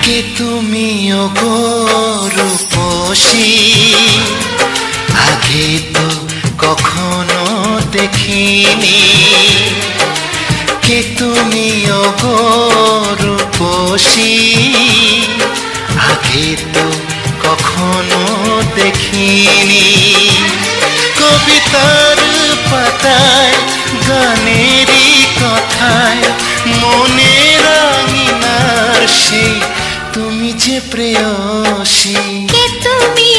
কে তুমি ওগো রূপসী, আগে তো কখনো দেখিনি। কে তুমি ওগো রূপসী, আগে তো কখনো দেখিনি। কবিতার পাতায় গানেরই কথায় মনের আঙিনার সেই তুমি যে প্রেয়সী। কে তুমি